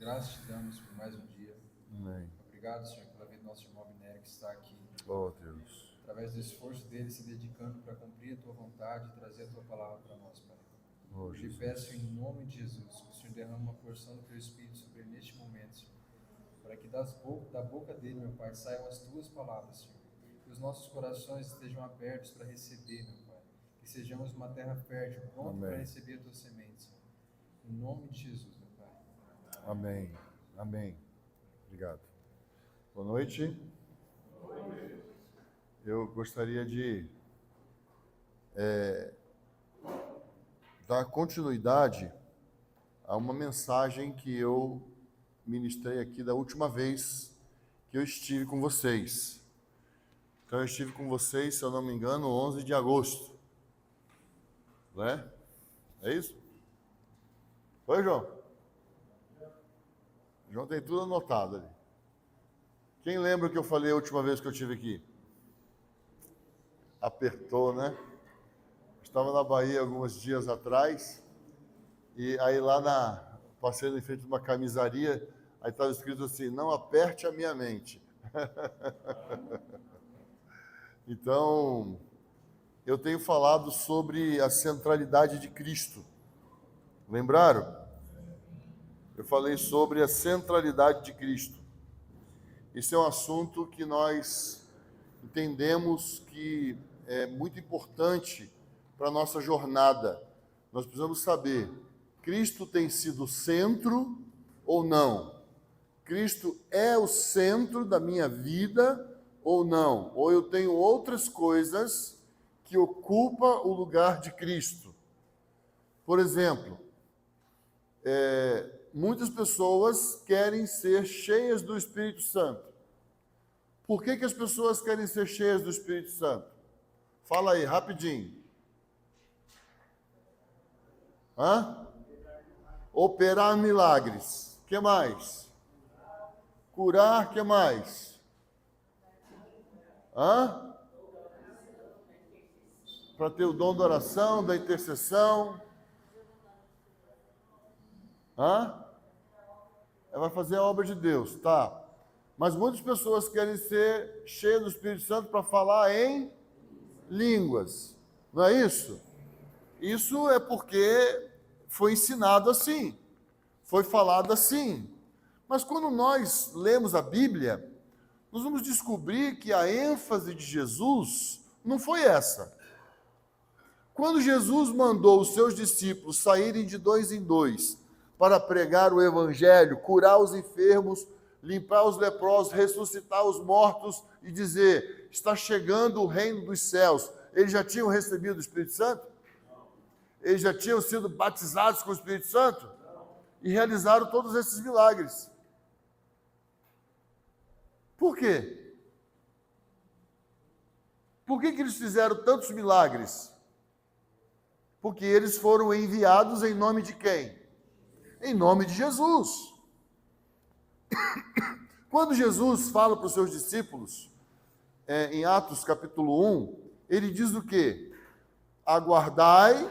Graças te damos por mais um dia. Amém. Obrigado, Senhor, pela vida do nosso irmão Abner, que está aqui. Oh, Deus. Através do esforço dele, se dedicando para cumprir a tua vontade e trazer a tua palavra para nós, Pai. Oh, Eu te Jesus. peço em nome de Jesus que o Senhor derrame uma porção do teu Espírito sobre ele neste momento, Senhor. Para que da boca dele, meu Pai, saiam as tuas palavras, Senhor. Que os nossos corações estejam abertos para receber, meu Pai. Que sejamos uma terra fértil, pronta para receber a tua semente, Senhor. Em nome de Jesus, meu Pai. Amém. Amém. Obrigado. Boa noite. Eu gostaria de dar continuidade a uma mensagem que eu ministrei aqui da última vez que eu estive com vocês. Então, eu estive com vocês, se eu não me engano, 11 de agosto. Não é? É isso? Foi, João? João tem tudo anotado ali. Quem lembra o que eu falei a última vez que eu estive aqui? Apertou, né? Estava na Bahia alguns dias atrás, e aí passei em frente de uma camisaria, aí estava escrito assim, não aperte a minha mente. Então, eu tenho falado sobre a centralidade de Cristo. Lembraram? Eu falei sobre a centralidade de Cristo. Esse é um assunto que nós entendemos que é muito importante para a nossa jornada. Nós precisamos saber, Cristo tem sido o centro ou não? Cristo é o centro da minha vida ou não? Ou eu tenho outras coisas que ocupam o lugar de Cristo? Por exemplo, muitas pessoas querem ser cheias do Espírito Santo. Por que as pessoas querem ser cheias do Espírito Santo? Fala aí, rapidinho. Operar milagres. O que mais? Curar, o que mais? Para ter o dom da oração, da intercessão. Vai fazer a obra de Deus, tá? Mas muitas pessoas querem ser cheias do Espírito Santo para falar em línguas. Não é isso? Isso é porque foi ensinado assim, foi falado assim. Mas quando nós lemos a Bíblia, nós vamos descobrir que a ênfase de Jesus não foi essa. Quando Jesus mandou os seus discípulos saírem de 2 em 2 para pregar o Evangelho, curar os enfermos, limpar os leprosos, ressuscitar os mortos e dizer, está chegando o reino dos céus. Eles já tinham recebido o Espírito Santo? Eles já tinham sido batizados com o Espírito Santo? E realizaram todos esses milagres. Por quê? Por que eles fizeram tantos milagres? Porque eles foram enviados em nome de quem? Em nome de Jesus. Quando Jesus fala para os seus discípulos, em Atos capítulo 1, ele diz o quê? Aguardai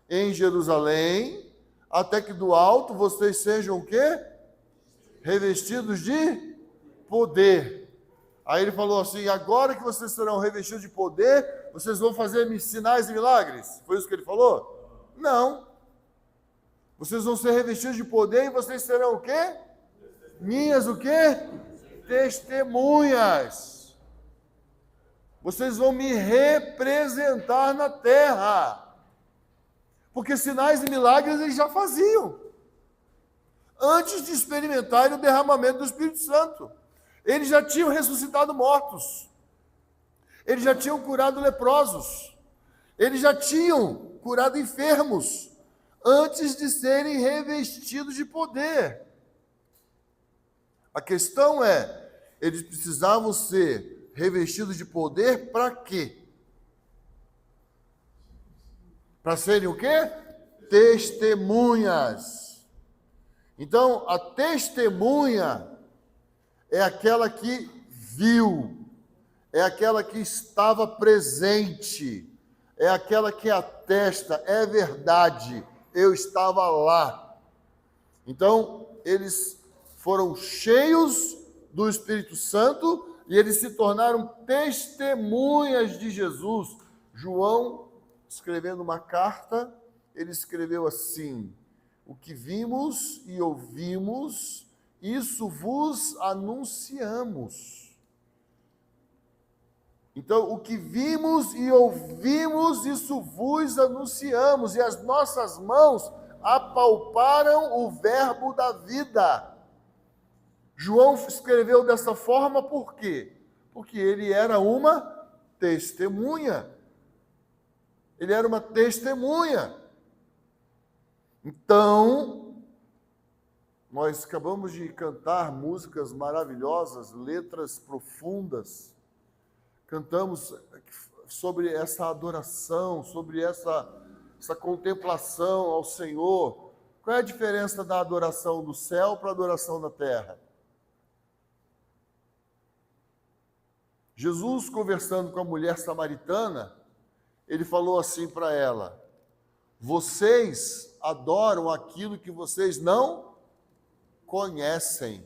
em Jerusalém, até que do alto vocês sejam o quê? Revestidos de poder. Aí ele falou assim, agora que vocês serão revestidos de poder, vocês vão fazer sinais e milagres. Foi isso que ele falou? Não. Vocês vão ser revestidos de poder e vocês serão o quê? Minhas o quê? Testemunhas. Vocês vão me representar na terra. Porque sinais e milagres eles já faziam. Antes de experimentarem o derramamento do Espírito Santo. Eles já tinham ressuscitado mortos. Eles já tinham curado leprosos. Eles já tinham curado enfermos. Antes de serem revestidos de poder. A questão é, eles precisavam ser revestidos de poder para quê? Para serem o quê? Testemunhas. Então, a testemunha é aquela que viu, é aquela que estava presente, é aquela que atesta, é verdade, eu estava lá. Então, eles foram cheios do Espírito Santo e eles se tornaram testemunhas de Jesus. João, escrevendo uma carta, ele escreveu assim: o que vimos e ouvimos, isso vos anunciamos. Então, o que vimos e ouvimos, isso vos anunciamos, e as nossas mãos apalparam o verbo da vida. João escreveu dessa forma por quê? Porque ele era uma testemunha. Ele era uma testemunha. Então, nós acabamos de cantar músicas maravilhosas, letras profundas. Cantamos sobre essa adoração, sobre essa contemplação ao Senhor. Qual é a diferença da adoração do céu para a adoração da terra? Jesus, conversando com a mulher samaritana, ele falou assim para ela: vocês adoram aquilo que vocês não conhecem.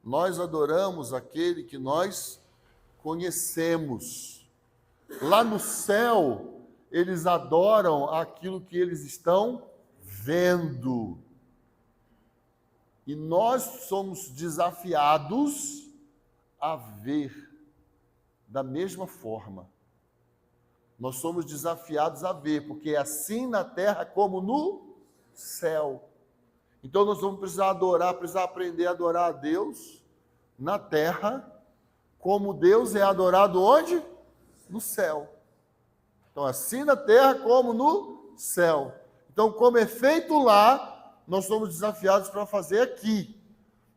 Nós adoramos aquele que nós conhecemos. Lá no céu, eles adoram aquilo que eles estão vendo. E nós somos desafiados a ver da mesma forma. Nós somos desafiados a ver, porque é assim na terra como no céu. Então nós vamos precisar adorar, precisar aprender a adorar a Deus na terra, como Deus é adorado onde? No céu. Então, assim na terra como no céu. Então, como é feito lá, nós somos desafiados para fazer aqui.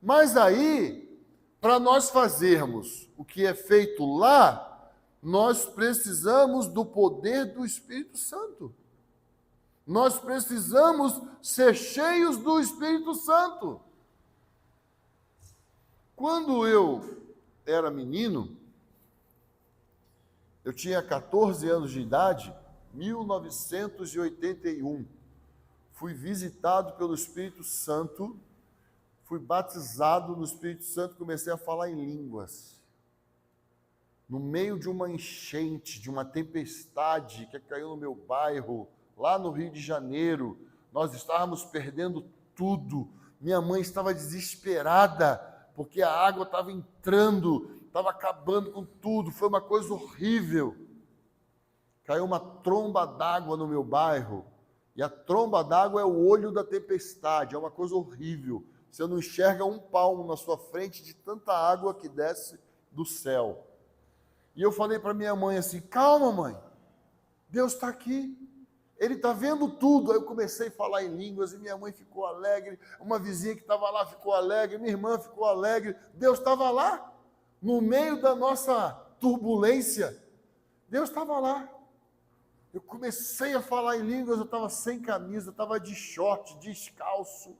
Mas aí, para nós fazermos o que é feito lá, nós precisamos do poder do Espírito Santo. Nós precisamos ser cheios do Espírito Santo. Quando eu era menino, eu tinha 14 anos de idade, 1981. Fui visitado pelo Espírito Santo, fui batizado no Espírito Santo, comecei a falar em línguas. No meio de uma enchente, de uma tempestade que caiu no meu bairro, lá no Rio de Janeiro, nós estávamos perdendo tudo. Minha mãe estava desesperada, porque a água estava entrando, estava acabando com tudo, foi uma coisa horrível. Caiu uma tromba d'água no meu bairro, e a tromba d'água é o olho da tempestade, é uma coisa horrível. Você não enxerga um palmo na sua frente de tanta água que desce do céu. E eu falei para minha mãe assim: calma, mãe, Deus está aqui. Ele está vendo tudo. Aí eu comecei a falar em línguas e minha mãe ficou alegre, uma vizinha que estava lá ficou alegre, minha irmã ficou alegre. Deus estava lá, no meio da nossa turbulência. Deus estava lá. Eu comecei a falar em línguas, eu estava sem camisa, estava de short, descalço.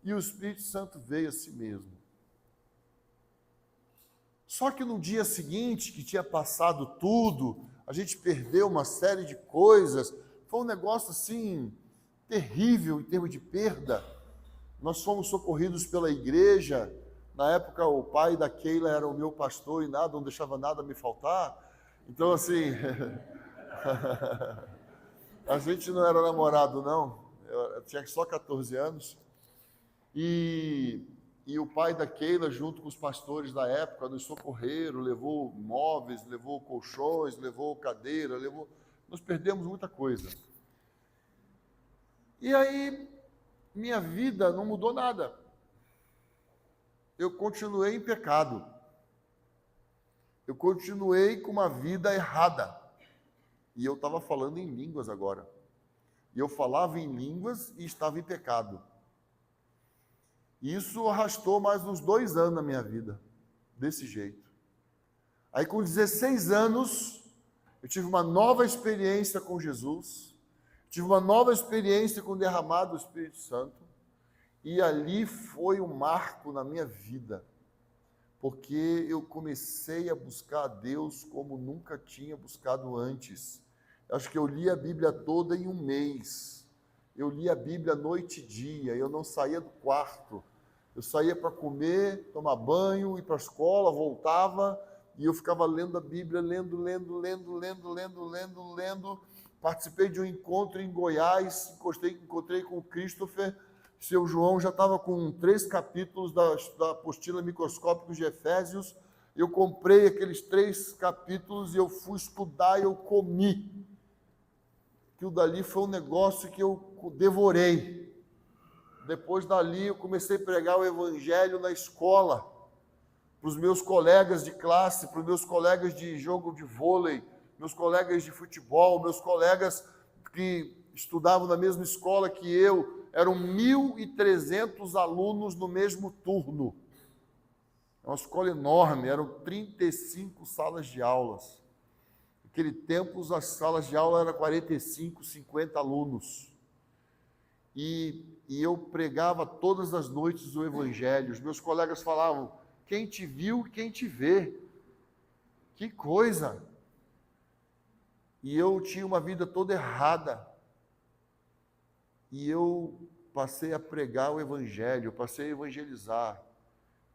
E o Espírito Santo veio a si mesmo. Só que no dia seguinte, que tinha passado tudo, a gente perdeu uma série de coisas. Foi um negócio assim, terrível em termos de perda. Nós fomos socorridos pela igreja. Na época, o pai da Keila era o meu pastor e nada, não deixava nada me faltar. Então, assim, a gente não era namorado, não. Eu tinha só 14 anos. E o pai da Keila, junto com os pastores da época, nos socorreram, levou móveis, levou colchões, levou cadeira, nós perdemos muita coisa. E aí, minha vida não mudou nada. Eu continuei em pecado. Eu continuei com uma vida errada. E eu estava falando em línguas agora. E eu falava em línguas e estava em pecado. E isso arrastou mais uns 2 anos na minha vida, desse jeito. Aí com 16 anos, eu tive uma nova experiência com Jesus, tive uma nova experiência com o derramado do Espírito Santo, e ali foi um marco na minha vida, porque eu comecei a buscar a Deus como nunca tinha buscado antes. Acho que eu li a Bíblia toda em um mês. eu lia a Bíblia noite e dia, eu não saía do quarto. Eu saía para comer, tomar banho, ir para a escola, voltava, e eu ficava lendo a Bíblia, lendo. Participei de um encontro em Goiás, encontrei com o Christopher. Seu João já estava com 3 capítulos da apostila microscópicos de Efésios. Eu comprei aqueles 3 capítulos e eu fui estudar e eu comi. Aquilo dali foi um negócio que eu devorei. Depois dali eu comecei a pregar o evangelho na escola, para os meus colegas de classe, para os meus colegas de jogo de vôlei, meus colegas de futebol, meus colegas que estudavam na mesma escola que eu. Eram 1.300 alunos no mesmo turno. É uma escola enorme, eram 35 salas de aulas. Naquele tempo, as salas de aula eram 45, 50 alunos. E eu pregava todas as noites o evangelho. Os meus colegas falavam, quem te viu, quem te vê. Que coisa! E eu tinha uma vida toda errada. E eu passei a pregar o evangelho, passei a evangelizar.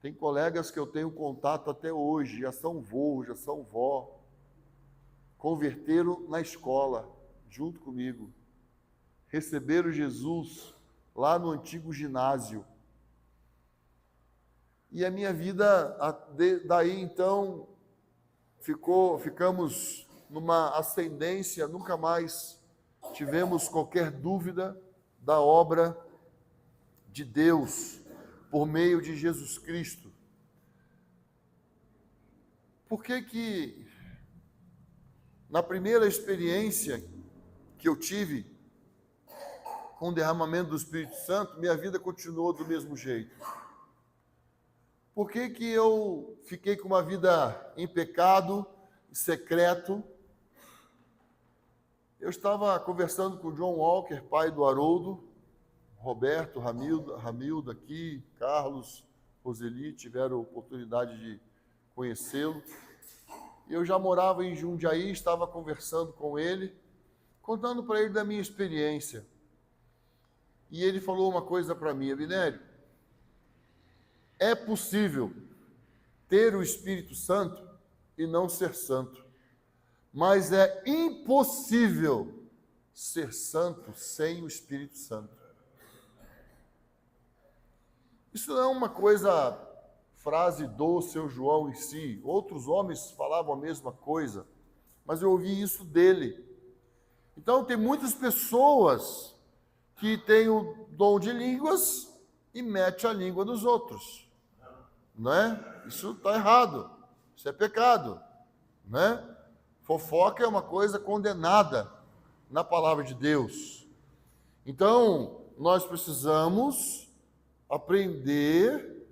Tem colegas que eu tenho contato até hoje, já são vô, já são vó. Converteram na escola, junto comigo. Receberam Jesus lá no antigo ginásio. E a minha vida, daí então, ficamos numa ascendência, nunca mais tivemos qualquer dúvida da obra de Deus por meio de Jesus Cristo. Por que na primeira experiência que eu tive com o derramamento do Espírito Santo, minha vida continuou do mesmo jeito? Por que eu fiquei com uma vida em pecado, secreto? Eu estava conversando com o John Walker, pai do Haroldo, Roberto, Ramildo aqui, Carlos, Roseli, tiveram a oportunidade de conhecê-lo. Eu já morava em Jundiaí, estava conversando com ele, contando para ele da minha experiência. E ele falou uma coisa para mim, Abinério, é possível ter o Espírito Santo e não ser santo, mas é impossível ser santo sem o Espírito Santo. Isso não é uma frase do seu João em si. Outros homens falavam a mesma coisa, mas eu ouvi isso dele. Então, tem muitas pessoas que têm o dom de línguas e mete a língua nos outros. Não é? Isso está errado. Isso é pecado. Não é? Fofoca é uma coisa condenada na palavra de Deus. Então, nós precisamos aprender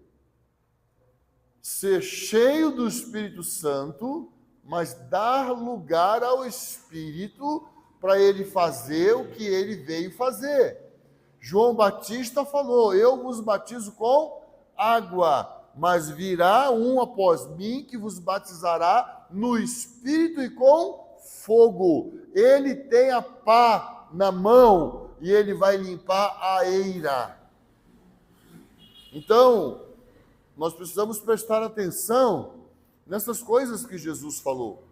a ser cheio do Espírito Santo, mas dar lugar ao Espírito para ele fazer o que ele veio fazer. João Batista falou, eu vos batizo com água, mas virá um após mim que vos batizará no Espírito e com fogo. Ele tem a pá na mão e ele vai limpar a eira. Então, nós precisamos prestar atenção nessas coisas que Jesus falou.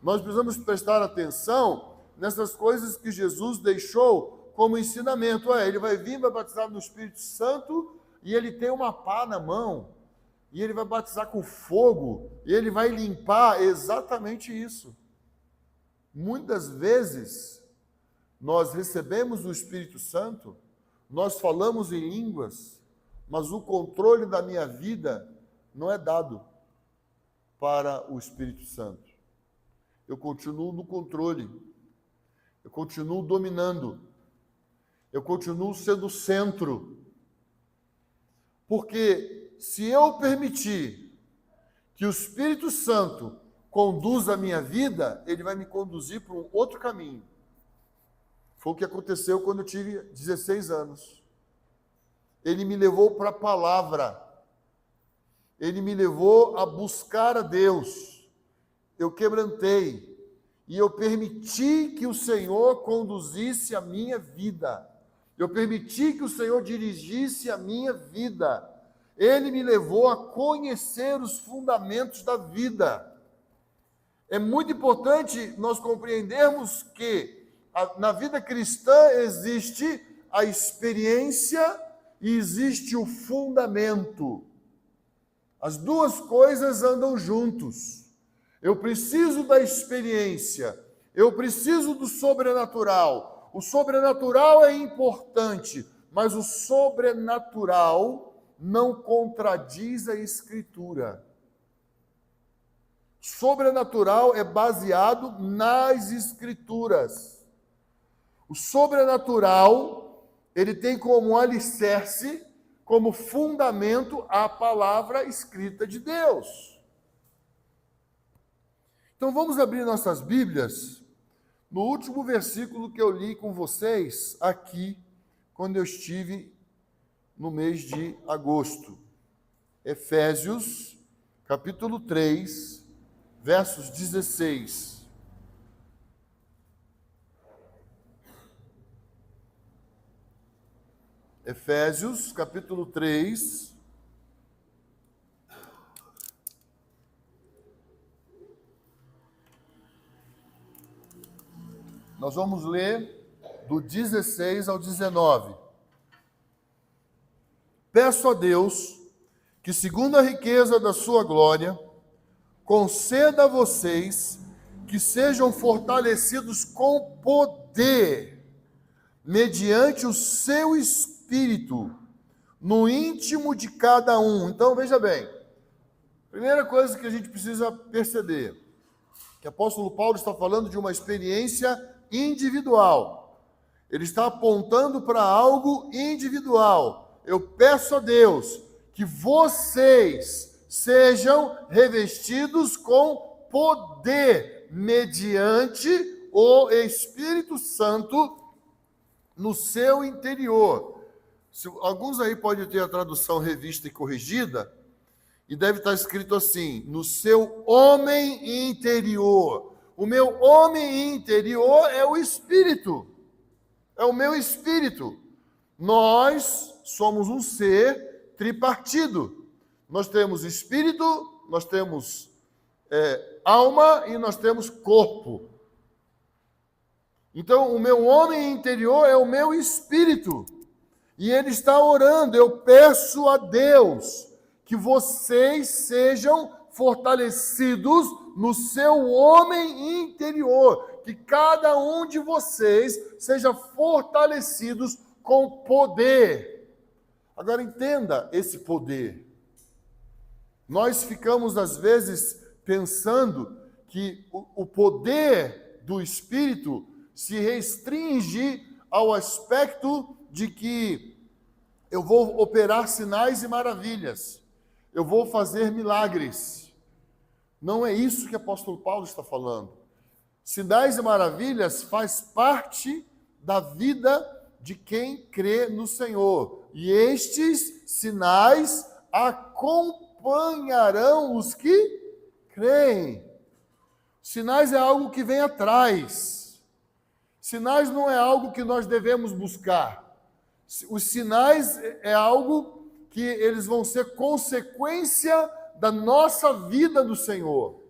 Nós precisamos prestar atenção nessas coisas que Jesus deixou como ensinamento. Ele vai vir, vai batizar no Espírito Santo e ele tem uma pá na mão. E ele vai batizar com fogo, e ele vai limpar exatamente isso. Muitas vezes, nós recebemos o Espírito Santo, nós falamos em línguas, mas o controle da minha vida não é dado para o Espírito Santo. Eu continuo no controle, eu continuo dominando, eu continuo sendo o centro. Porque se eu permitir que o Espírito Santo conduza a minha vida, ele vai me conduzir para um outro caminho. Foi o que aconteceu quando eu tive 16 anos. Ele me levou para a palavra. Ele me levou a buscar a Deus. Eu quebrantei. E eu permiti que o Senhor conduzisse a minha vida. Eu permiti que o Senhor dirigisse a minha vida. Ele me levou a conhecer os fundamentos da vida. É muito importante nós compreendermos que na vida cristã existe a experiência e existe o fundamento. As duas coisas andam juntos. Eu preciso da experiência, eu preciso do sobrenatural. O sobrenatural é importante, mas o sobrenatural não contradiz a Escritura. Sobrenatural é baseado nas Escrituras. O sobrenatural, ele tem como alicerce, como fundamento, a palavra escrita de Deus. Então vamos abrir nossas Bíblias no último versículo que eu li com vocês aqui, quando eu estive no mês de agosto. Efésios, capítulo 3, versos 16. Efésios, capítulo 3. Nós vamos ler do 16 ao 19. Peço a Deus que, segundo a riqueza da sua glória, conceda a vocês que sejam fortalecidos com poder, mediante o seu Espírito, no íntimo de cada um. Então, veja bem, primeira coisa que a gente precisa perceber, que o apóstolo Paulo está falando de uma experiência individual. Ele está apontando para algo individual. Eu peço a Deus que vocês sejam revestidos com poder, mediante o Espírito Santo no seu interior. Alguns aí podem ter a tradução revista e corrigida, e deve estar escrito assim: no seu homem interior. O meu homem interior é o Espírito, é o meu Espírito. Nós somos um ser tripartido. Nós temos Espírito, nós temos alma e nós temos corpo. Então, o meu homem interior é o meu Espírito. E ele está orando. Eu peço a Deus que vocês sejam fortalecidos no seu homem interior. Que cada um de vocês seja fortalecidos com poder. Agora, entenda esse poder. Nós ficamos, às vezes, pensando que o poder do Espírito se restringe ao aspecto de que eu vou operar sinais e maravilhas, eu vou fazer milagres. Não é isso que o apóstolo Paulo está falando. Sinais e maravilhas faz parte da vida de quem crê no Senhor. E estes sinais acompanharão os que creem. Sinais é algo que vem atrás. Sinais não é algo que nós devemos buscar. Os sinais é algo que eles vão ser consequência da nossa vida do Senhor.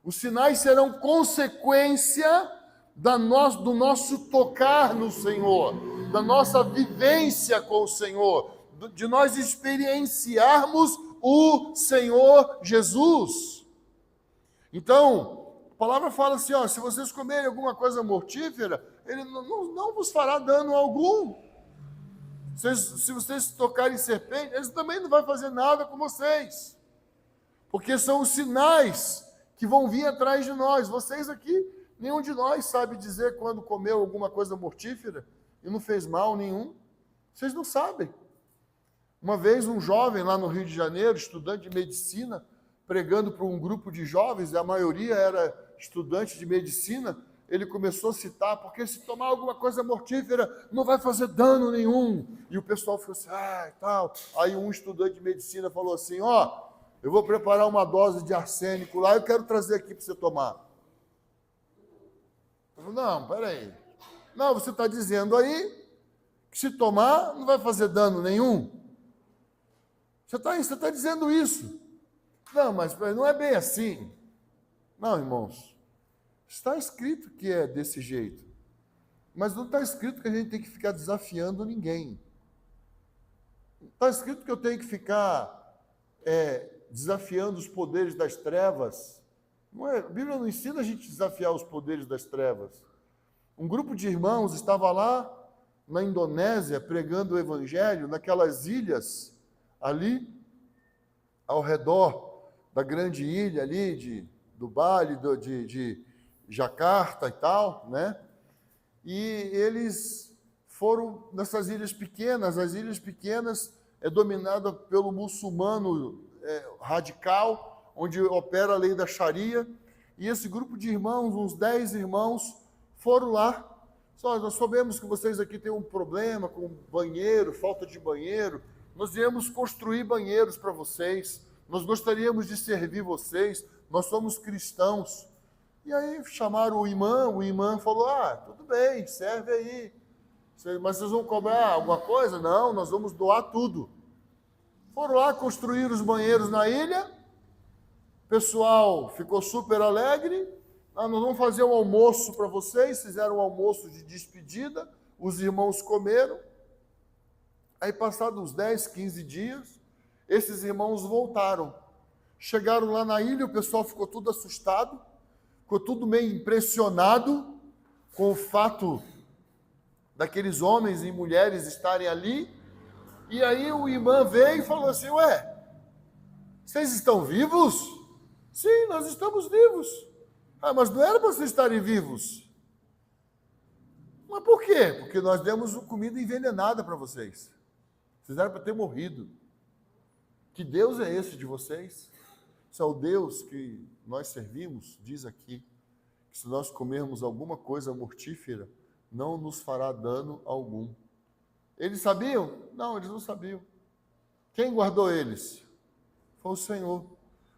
Os sinais serão consequência do nosso tocar no Senhor, da nossa vivência com o Senhor, de nós experienciarmos o Senhor Jesus. Então, a palavra fala assim, se vocês comerem alguma coisa mortífera, ele não vos fará dano algum. Se vocês tocarem serpente, eles também não vão fazer nada com vocês. Porque são os sinais que vão vir atrás de nós. Vocês aqui, nenhum de nós sabe dizer quando comeu alguma coisa mortífera e não fez mal nenhum. Vocês não sabem. Uma vez um jovem lá no Rio de Janeiro, estudante de medicina, pregando para um grupo de jovens, a maioria era estudante de medicina, ele começou a citar, porque se tomar alguma coisa mortífera, não vai fazer dano nenhum. E o pessoal ficou assim, tal. Aí um estudante de medicina falou assim, eu vou preparar uma dose de arsênico lá, eu quero trazer aqui para você tomar. Eu falei, não, peraí. Não, você está dizendo aí que se tomar não vai fazer dano nenhum. Você está dizendo isso. Não, mas não é bem assim. Não, irmãos. Está escrito que é desse jeito. Mas não está escrito que a gente tem que ficar desafiando ninguém. Está escrito que eu tenho que ficar desafiando os poderes das trevas. Não é, a Bíblia não ensina a gente a desafiar os poderes das trevas. Um grupo de irmãos estava lá na Indonésia pregando o evangelho naquelas ilhas ali ao redor da grande ilha ali do Bali, de Jacarta e tal, né? E eles foram nessas ilhas pequenas. As ilhas pequenas é dominada pelo muçulmano radical, onde opera a lei da Sharia. E esse grupo de irmãos, uns 10 irmãos, foram lá. Nós sabemos que vocês aqui têm um problema com banheiro, falta de banheiro. Nós viemos construir banheiros para vocês. Nós gostaríamos de servir vocês. Nós somos cristãos. E aí chamaram o imã falou, tudo bem, serve aí. Mas vocês vão cobrar alguma coisa? Não, nós vamos doar tudo. Foram lá construir os banheiros na ilha, o pessoal ficou super alegre, nós vamos fazer um almoço para vocês, fizeram um almoço de despedida, os irmãos comeram, aí passados uns 10, 15 dias, esses irmãos voltaram. Chegaram lá na ilha, o pessoal ficou tudo assustado, ficou tudo meio impressionado com o fato daqueles homens e mulheres estarem ali. E aí o imã veio e falou assim, vocês estão vivos? Sim, nós estamos vivos. Mas não era para vocês estarem vivos. Mas por quê? Porque nós demos comida envenenada para vocês. Vocês eram para ter morrido. Que Deus é esse de vocês? Esse é o Deus que nós servimos, diz aqui, que se nós comermos alguma coisa mortífera, não nos fará dano algum. Eles sabiam? Não, eles não sabiam. Quem guardou eles? Foi o Senhor.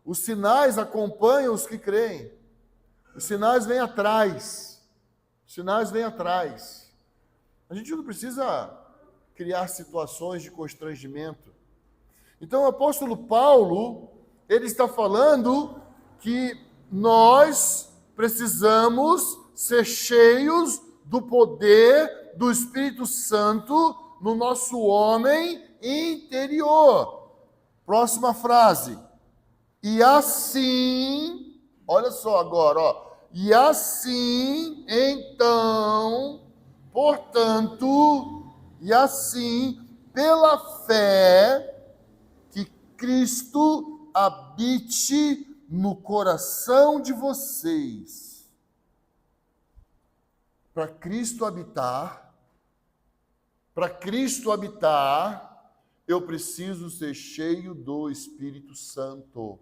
Os sinais acompanham os que creem. Os sinais vêm atrás. Os sinais vêm atrás. A gente não precisa criar situações de constrangimento. Então o apóstolo Paulo, ele está falando que nós precisamos ser cheios do poder do Espírito Santo no nosso homem interior. Próxima frase. E assim, olha só agora, e assim, então, portanto, e assim, pela fé, que Cristo habite no coração de vocês. Para Cristo habitar, eu preciso ser cheio do Espírito Santo.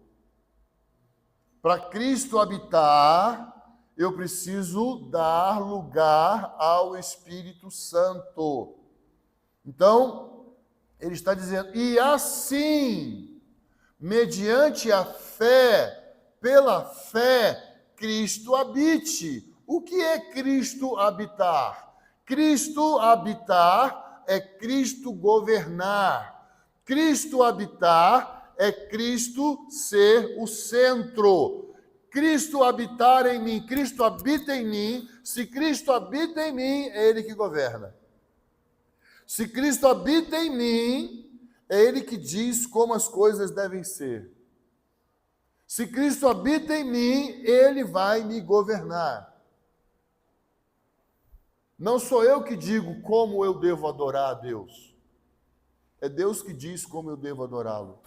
Para Cristo habitar, eu preciso dar lugar ao Espírito Santo. Então, ele está dizendo, e assim, mediante a fé, pela fé, Cristo habite. O que é Cristo habitar? Cristo habitar é Cristo governar. Cristo habitar é Cristo ser o centro. Cristo habitar em mim, Cristo habita em mim. Se Cristo habita em mim, é Ele que governa. Se Cristo habita em mim, é Ele que diz como as coisas devem ser. Se Cristo habita em mim, Ele vai me governar. Não sou eu que digo como eu devo adorar a Deus. É Deus que diz como eu devo adorá-lo.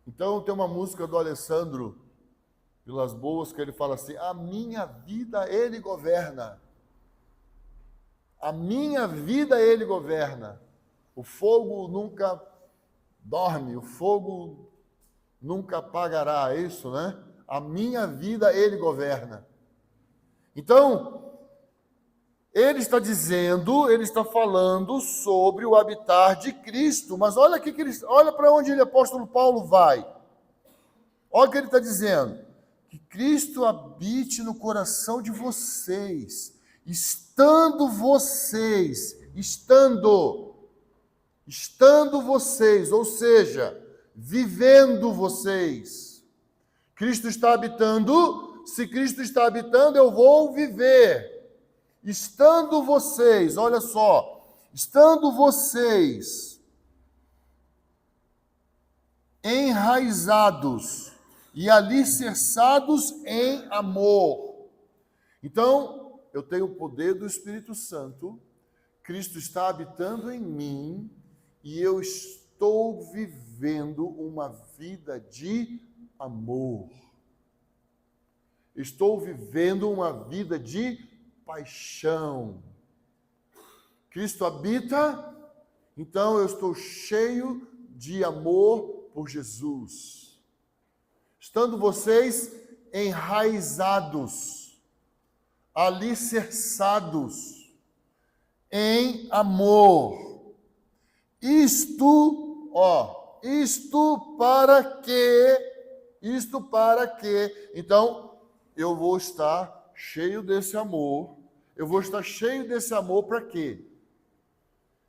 Então tem uma música do Alessandro Vilas Boas que ele fala assim, a minha vida Ele governa. A minha vida Ele governa. O fogo nunca dorme, o fogo nunca apagará, é isso, né? A minha vida Ele governa. Então, ele está dizendo, ele está falando sobre o habitar de Cristo, mas olha olha para onde o apóstolo Paulo vai. Olha o que ele está dizendo, Que Cristo habite no coração de vocês, estando vocês, ou seja, vivendo vocês. Cristo está habitando, se Cristo está habitando, eu vou viver. Estando vocês, olha só, estando vocês enraizados e alicerçados em amor. Então, eu tenho o poder do Espírito Santo, Cristo está habitando em mim e eu estou vivendo uma vida de amor. Estou vivendo uma vida de paixão. Cristo habita, então eu estou cheio de amor por Jesus. Estando vocês enraizados, alicerçados em amor. Isto para quê? Então, eu vou estar cheio desse amor. Eu vou estar cheio desse amor para quê?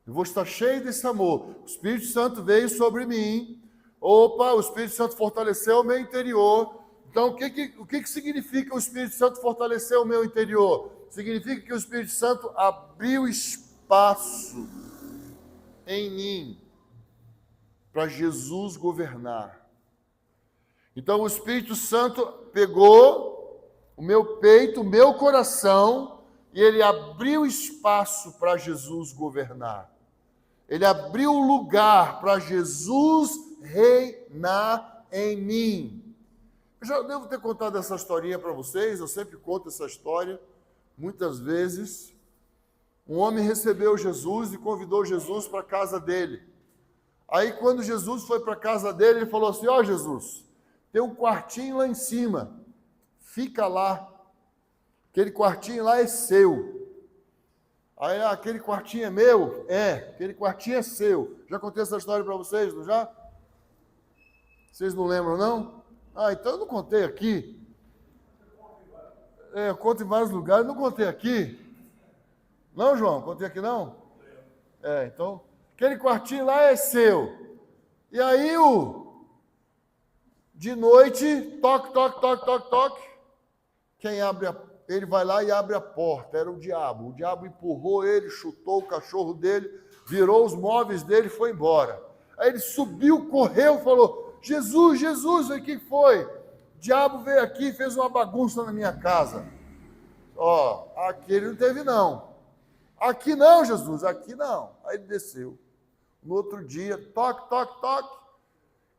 Eu vou estar cheio desse amor. O Espírito Santo veio sobre mim. O Espírito Santo fortaleceu o meu interior. Então, o que significa o Espírito Santo fortalecer o meu interior? Significa que o Espírito Santo abriu espaço em mim para Jesus governar. Então, o Espírito Santo pegou o meu peito, o meu coração, e ele abriu espaço para Jesus governar. Ele abriu lugar para Jesus reinar em mim. Eu já devo ter contado essa historinha para vocês, eu sempre conto essa história, muitas vezes. Um homem recebeu Jesus e convidou Jesus para a casa dele. Aí, quando Jesus foi para a casa dele, ele falou assim: ó, Jesus, tem um quartinho lá em cima, fica lá. Aquele quartinho lá é seu. Aí, aquele quartinho é meu? É, aquele quartinho é seu. Já contei essa história para vocês, não já? Vocês não lembram, não? Então eu não contei aqui. Eu conto em vários lugares, não contei aqui. Não, João? Contei aqui, não? Então, aquele quartinho lá é seu. E aí, de noite, toque, toque, toque, toque, toque. Quem abre ele vai lá e abre a porta, era o diabo. O diabo empurrou ele, chutou o cachorro dele, virou os móveis dele e foi embora. Aí ele subiu, correu, falou: Jesus, Jesus, o que foi? O diabo veio aqui e fez uma bagunça na minha casa. Aqui ele não teve não. Aqui não, Jesus, aqui não. Aí ele desceu. No outro dia, toque, toque, toque.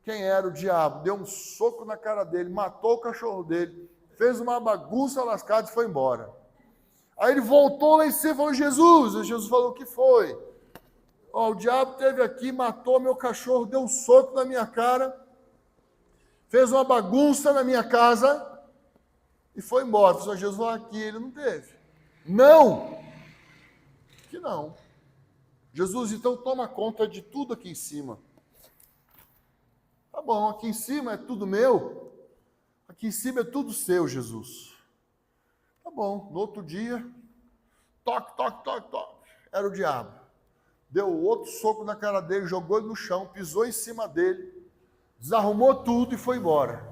Quem era o diabo? Deu um soco na cara dele, matou o cachorro dele, fez uma bagunça lascada e foi embora. Aí ele voltou lá em cima e falou: Jesus. E Jesus falou: o que foi? O diabo esteve aqui, matou meu cachorro, deu um soco na minha cara, fez uma bagunça na minha casa e foi embora. Só Jesus falou: aqui ele não teve. Não! Que não. Jesus, então toma conta de tudo aqui em cima. Tá bom, aqui em cima é tudo meu. Aqui em cima é tudo seu, Jesus. Tá bom, no outro dia, toque, toque, toque, toque. Era o diabo. Deu outro soco na cara dele, jogou ele no chão, pisou em cima dele, desarrumou tudo e foi embora.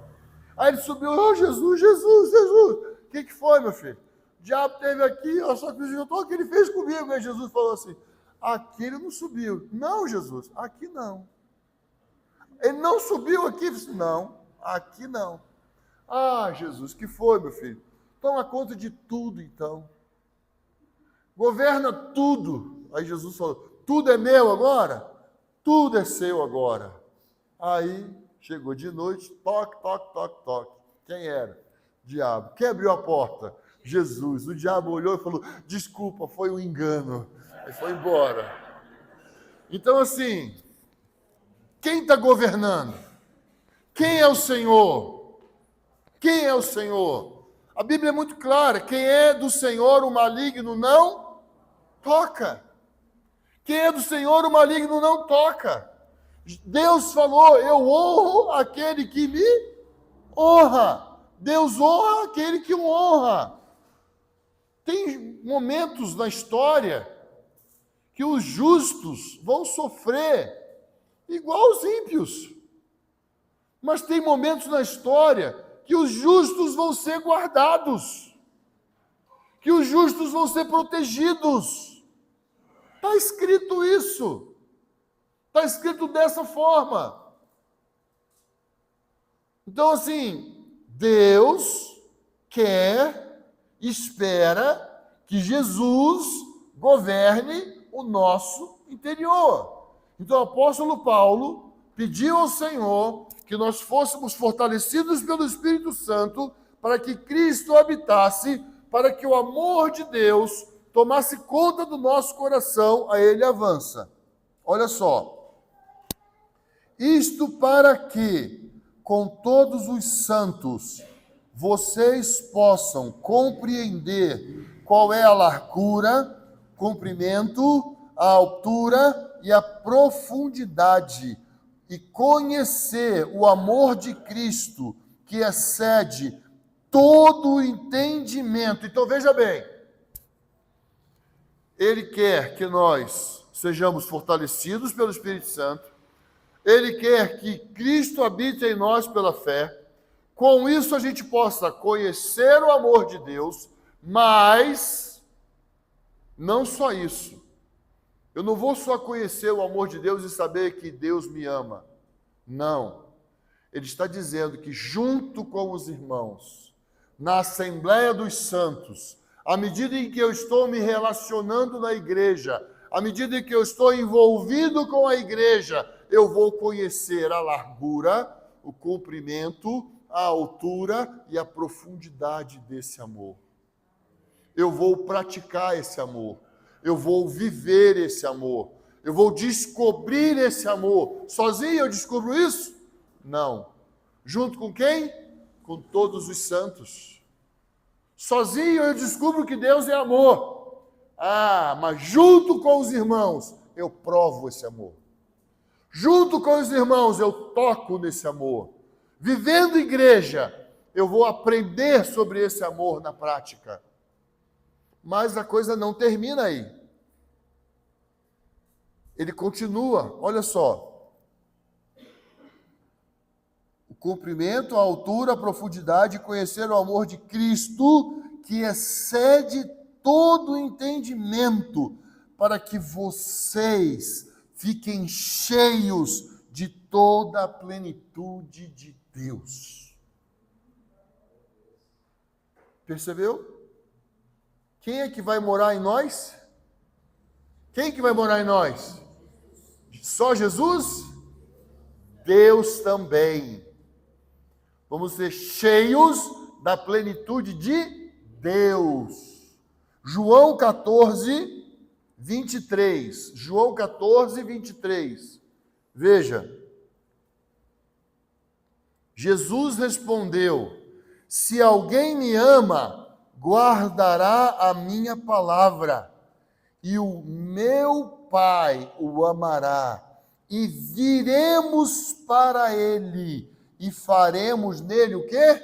Aí ele subiu: oh, Jesus, Jesus, Jesus. O que foi, meu filho? O diabo esteve aqui, só que o que ele fez comigo. Aí Jesus falou assim: aqui ele não subiu. Não, Jesus, aqui não. Ele não subiu aqui? Não, aqui não. Jesus, que foi, meu filho? Toma conta de tudo, então. Governa tudo. Aí Jesus falou: tudo é meu agora? Tudo é seu agora. Aí, chegou de noite, toque, toque, toque, toque. Quem era? Diabo. Quem abriu a porta? Jesus. O diabo olhou e falou: desculpa, foi um engano. Aí foi embora. Então, assim, quem está governando? Quem é o Senhor? Quem é o Senhor? A Bíblia é muito clara: quem é do Senhor, o maligno não toca. Quem é do Senhor, o maligno não toca. Deus falou: eu honro aquele que me honra. Deus honra aquele que o honra. Tem momentos na história que os justos vão sofrer igual os ímpios. Mas tem momentos na história que os justos vão ser guardados, que os justos vão ser protegidos. Está escrito isso. Está escrito dessa forma. Então, assim, Deus espera que Jesus governe o nosso interior. Então, o apóstolo Paulo pediu ao Senhor que nós fôssemos fortalecidos pelo Espírito Santo para que Cristo habitasse, para que o amor de Deus tomasse conta do nosso coração. Aí ele avança. Olha só. Isto para que, com todos os santos, vocês possam compreender qual é a largura, comprimento, a altura e a profundidade, e conhecer o amor de Cristo, que excede todo o entendimento. Então veja bem, Ele quer que nós sejamos fortalecidos pelo Espírito Santo, Ele quer que Cristo habite em nós pela fé. Com isso a gente possa conhecer o amor de Deus, mas não só isso. Eu não vou só conhecer o amor de Deus e saber que Deus me ama. Não. Ele está dizendo que junto com os irmãos, na Assembleia dos Santos, à medida em que eu estou me relacionando na igreja, à medida em que eu estou envolvido com a igreja, eu vou conhecer a largura, o comprimento, a altura e a profundidade desse amor. Eu vou praticar esse amor. Eu vou viver esse amor. Eu vou descobrir esse amor. Sozinho eu descubro isso? Não. Junto com quem? Com todos os santos. Sozinho eu descubro que Deus é amor. Mas junto com os irmãos eu provo esse amor. Junto com os irmãos eu toco nesse amor. Vivendo igreja, eu vou aprender sobre esse amor na prática. Mas a coisa não termina aí. Ele continua, olha só. O comprimento, a altura, a profundidade, conhecer o amor de Cristo, que excede todo entendimento, para que vocês fiquem cheios de toda a plenitude de Deus. Percebeu? Quem é que vai morar em nós? Quem que vai morar em nós? Só Jesus? Deus também. Vamos ser cheios da plenitude de Deus. João 14, 23. João 14, 23. Veja. Jesus respondeu: se alguém me ama, guardará a minha palavra, e o meu Pai o amará, e viremos para ele, e faremos nele o quê?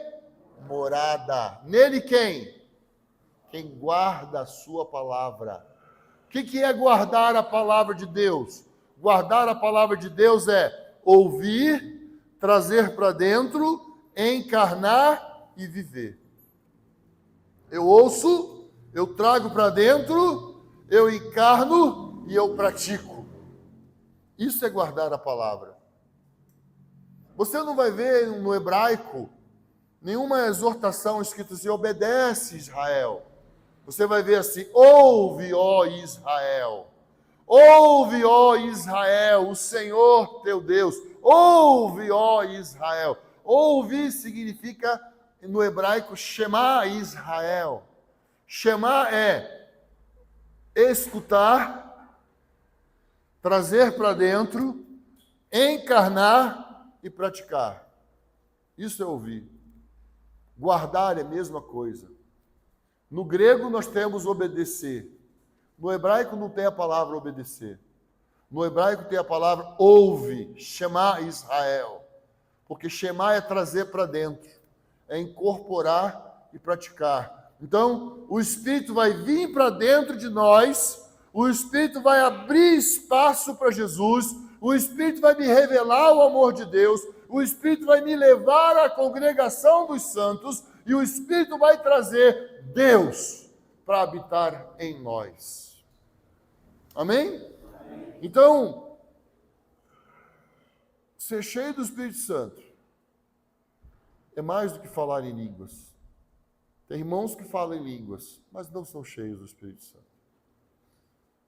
Morada. Nele quem? Quem guarda a sua palavra. O que é guardar a palavra de Deus? Guardar a palavra de Deus é ouvir, trazer para dentro, encarnar e viver. Eu ouço, eu trago para dentro, eu encarno e eu pratico. Isso é guardar a palavra. Você não vai ver no hebraico nenhuma exortação escrita assim: obedece, Israel. Você vai ver assim: ouve, ó Israel. Ouve, ó Israel, o Senhor teu Deus. Ouve, ó Israel. Ouvir significa, no hebraico, Shema Israel. Shema é escutar, trazer para dentro, encarnar e praticar. Isso é ouvir. Guardar é a mesma coisa. No grego nós temos obedecer. No hebraico não tem a palavra obedecer. No hebraico tem a palavra ouve, Shema Israel. Porque Shema é trazer para dentro. é incorporar e praticar. Então, o Espírito vai vir para dentro de nós, o Espírito vai abrir espaço para Jesus, o Espírito vai me revelar o amor de Deus, o Espírito vai me levar à congregação dos santos e o Espírito vai trazer Deus para habitar em nós. Amém? Então, ser cheio do Espírito Santo é mais do que falar em línguas. Tem irmãos que falam em línguas, mas não são cheios do Espírito Santo.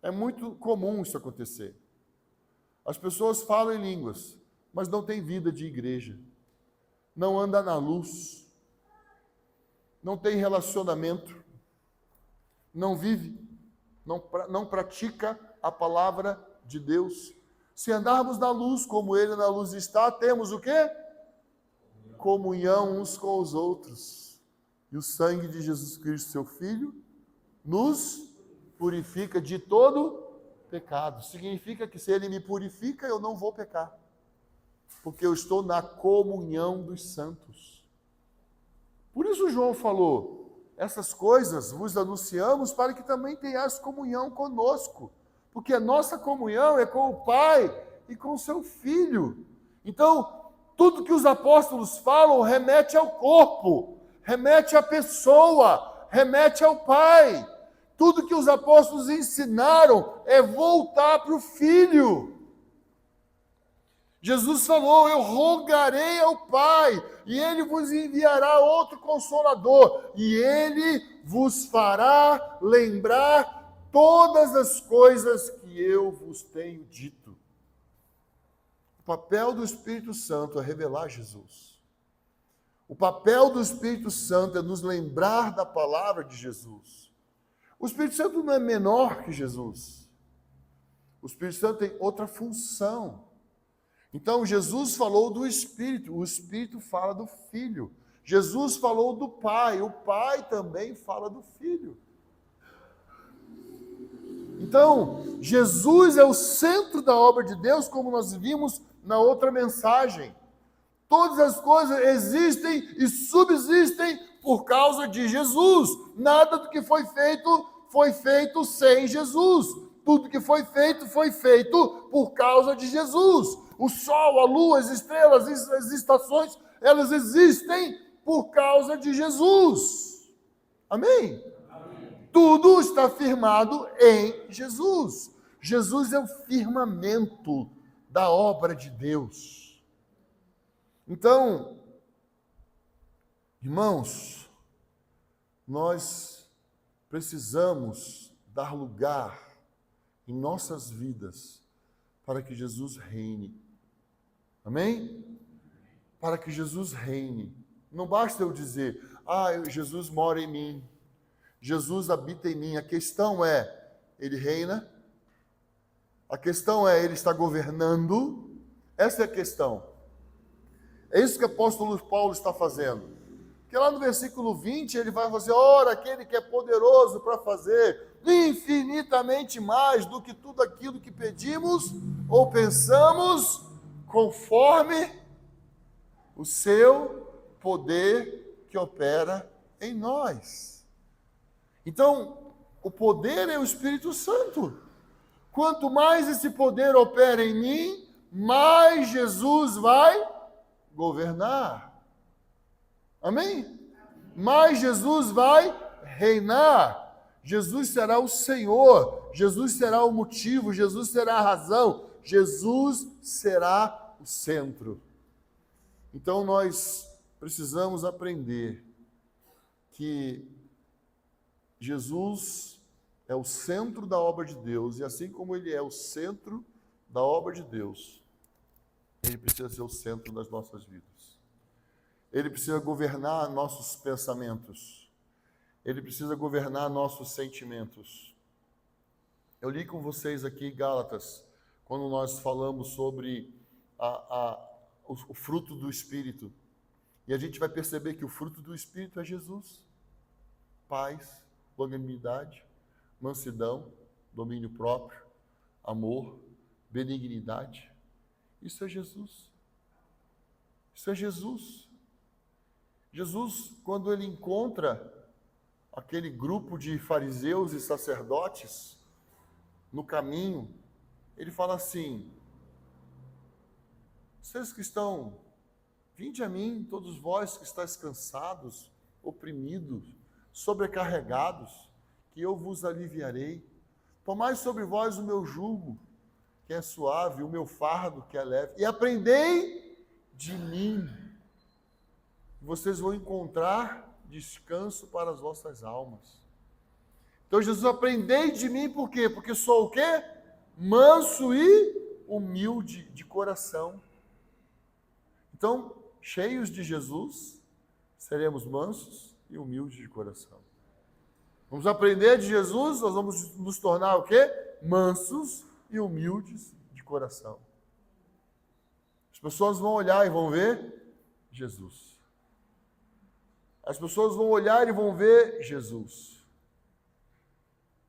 É muito comum isso acontecer. As pessoas falam em línguas, mas não têm vida de igreja. Não anda na luz. Não tem relacionamento. Não vive. Não pratica a palavra de Deus. Se andarmos na luz como Ele na luz está, temos o quê? Comunhão uns com os outros. E o sangue de Jesus Cristo, seu Filho, nos purifica de todo pecado. Significa que se Ele me purifica, eu não vou pecar. Porque eu estou na comunhão dos santos. Por isso João falou, essas coisas vos anunciamos para que também tenhais comunhão conosco. Porque a nossa comunhão é com o Pai e com o seu Filho. Então, tudo que os apóstolos falam remete ao corpo, remete à pessoa, remete ao Pai. Tudo que os apóstolos ensinaram é voltar para o Filho. Jesus falou, eu rogarei ao Pai, e Ele vos enviará outro Consolador, e Ele vos fará lembrar todas as coisas que eu vos tenho dito. O papel do Espírito Santo é revelar Jesus. O papel do Espírito Santo é nos lembrar da palavra de Jesus. O Espírito Santo não é menor que Jesus. O Espírito Santo tem outra função. Então, Jesus falou do Espírito, o Espírito fala do Filho. Jesus falou do Pai, o Pai também fala do Filho. Então, Jesus é o centro da obra de Deus, como nós vimos na outra mensagem. Todas as coisas existem e subsistem por causa de Jesus. Nada do que foi feito sem Jesus. Tudo que foi feito por causa de Jesus. O sol, a lua, as estrelas, as estações, elas existem por causa de Jesus. Amém? Amém. Tudo está firmado em Jesus. Jesus é o firmamento da obra de Deus. Então, irmãos, nós precisamos dar lugar em nossas vidas para que Jesus reine. Amém? Para que Jesus reine. Não basta eu dizer, Jesus mora em mim, Jesus habita em mim. A questão é, Ele reina? A questão é, Ele está governando? Essa é a questão. É isso que o apóstolo Paulo está fazendo. Porque lá no versículo 20, ele vai fazer, ora, aquele que é poderoso para fazer infinitamente mais do que tudo aquilo que pedimos ou pensamos, conforme o seu poder que opera em nós. Então, o poder é o Espírito Santo. Quanto mais esse poder opera em mim, mais Jesus vai governar. Amém? Mais Jesus vai reinar. Jesus será o Senhor, Jesus será o motivo, Jesus será a razão, Jesus será o centro. Então nós precisamos aprender que Jesus é o centro da obra de Deus, e assim como Ele é o centro da obra de Deus, Ele precisa ser o centro das nossas vidas. Ele precisa governar nossos pensamentos. Ele precisa governar nossos sentimentos. Eu li com vocês aqui Gálatas, quando nós falamos sobre o fruto do Espírito. E a gente vai perceber que o fruto do Espírito é Jesus. Paz, longanimidade, mansidão, domínio próprio, amor, benignidade. Isso é Jesus. Isso é Jesus. Jesus, quando ele encontra aquele grupo de fariseus e sacerdotes no caminho, ele fala assim: vocês que estão, vinde a mim, todos vós que estáis cansados, oprimidos, sobrecarregados, que eu vos aliviarei. Tomai sobre vós o meu jugo, que é suave, o meu fardo, que é leve, e aprendei de mim. Vocês vão encontrar descanso para as vossas almas. Então Jesus, aprendei de mim, por quê? Porque sou o quê? Manso e humilde de coração. Então, cheios de Jesus, seremos mansos e humildes de coração. Vamos aprender de Jesus, nós vamos nos tornar o quê? Mansos e humildes de coração. As pessoas vão olhar e vão ver Jesus. As pessoas vão olhar e vão ver Jesus.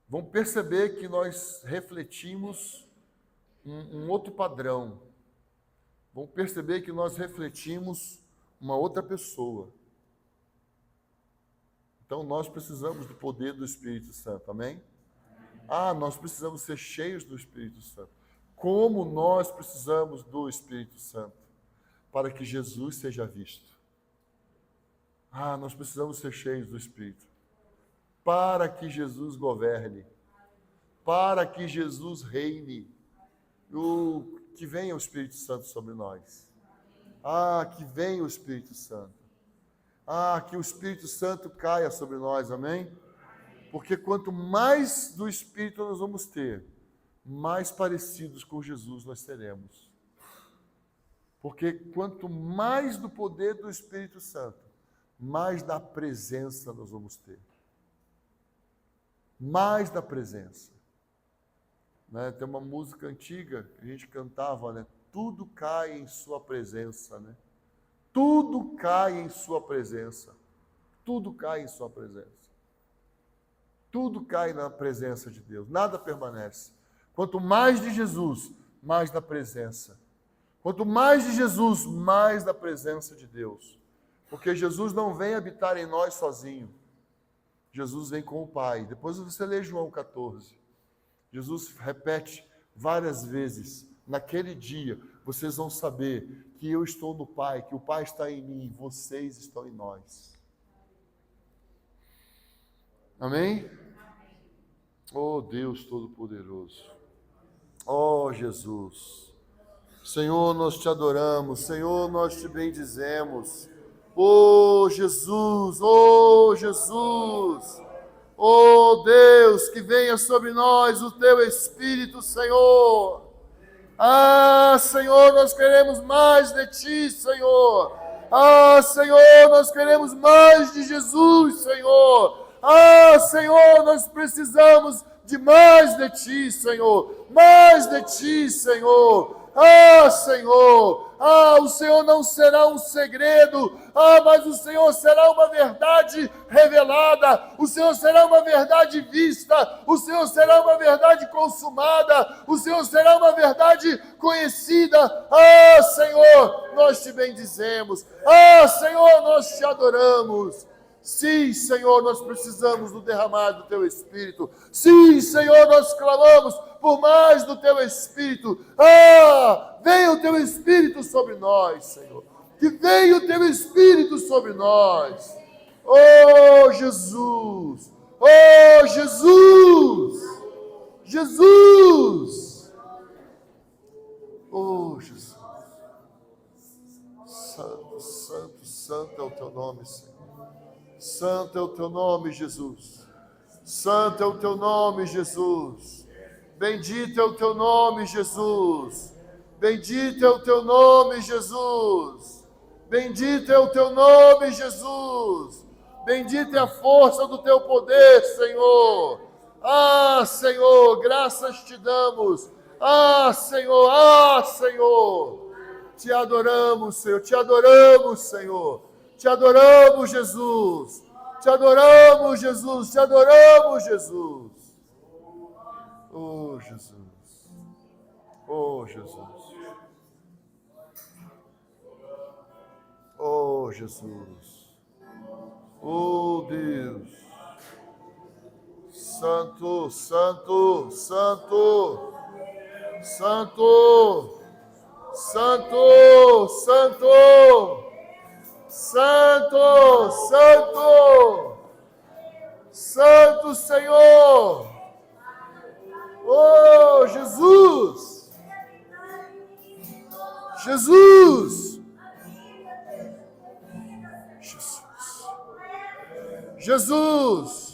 Vão perceber que nós refletimos um outro padrão. Vão perceber que nós refletimos uma outra pessoa. Então nós precisamos do poder do Espírito Santo, amém? Nós precisamos ser cheios do Espírito Santo. Como nós precisamos do Espírito Santo para que Jesus seja visto. Nós precisamos ser cheios do Espírito para que Jesus governe, para que Jesus reine. Que venha o Espírito Santo sobre nós. Que venha o Espírito Santo. Que o Espírito Santo caia sobre nós, amém? Porque quanto mais do Espírito nós vamos ter, mais parecidos com Jesus nós seremos. Porque quanto mais do poder do Espírito Santo, mais da presença nós vamos ter. Mais da presença. Né? Tem uma música antiga que a gente cantava, né? Tudo cai em sua presença, né? Tudo cai em sua presença. Tudo cai em sua presença. Tudo cai na presença de Deus. Nada permanece. Quanto mais de Jesus, mais da presença. Quanto mais de Jesus, mais da presença de Deus. Porque Jesus não vem habitar em nós sozinho. Jesus vem com o Pai. Depois você lê João 14. Jesus repete várias vezes: naquele dia vocês vão saber que eu estou no Pai, que o Pai está em mim, vocês estão em nós. Amém? Oh Deus Todo-Poderoso. Oh Jesus. Senhor, nós te adoramos. Senhor, nós te bendizemos. Oh Jesus, oh Jesus. Oh Deus, que venha sobre nós o teu Espírito, Senhor. Senhor, nós queremos mais de ti, Senhor. Senhor, nós queremos mais de Jesus, Senhor. Senhor, nós precisamos de mais de ti, Senhor. Mais de ti, Senhor. Senhor, o Senhor não será um segredo, mas o Senhor será uma verdade revelada, o Senhor será uma verdade vista, o Senhor será uma verdade consumada, o Senhor será uma verdade conhecida. Senhor, nós te bendizemos. Senhor, nós te adoramos. Sim, Senhor, nós precisamos do derramar do Teu Espírito. Sim, Senhor, nós clamamos por mais do Teu Espírito. Venha o Teu Espírito sobre nós, Senhor. Que venha o Teu Espírito sobre nós. Oh, Jesus! Oh, Jesus! Jesus! Oh, Jesus! Santo, santo, santo é o Teu nome, Senhor. Santo é o Teu nome, Jesus. Santo é o Teu nome, Jesus. Bendito é o Teu nome, Jesus. Bendito é o Teu nome, Jesus. Bendito é o Teu nome, Jesus. Bendita é a força do Teu poder, Senhor. Senhor, graças te damos. Senhor, Senhor. Te adoramos, Senhor. Te adoramos, Senhor. Te adoramos, Jesus. Te adoramos, Jesus. Te adoramos, Jesus. Oh, Jesus. Oh, Jesus. Oh, Jesus. Oh Deus. Santo, santo, santo, santo, santo, santo, santo, santo, santo Senhor. Oh Jesus, Jesus, Jesus, Jesus.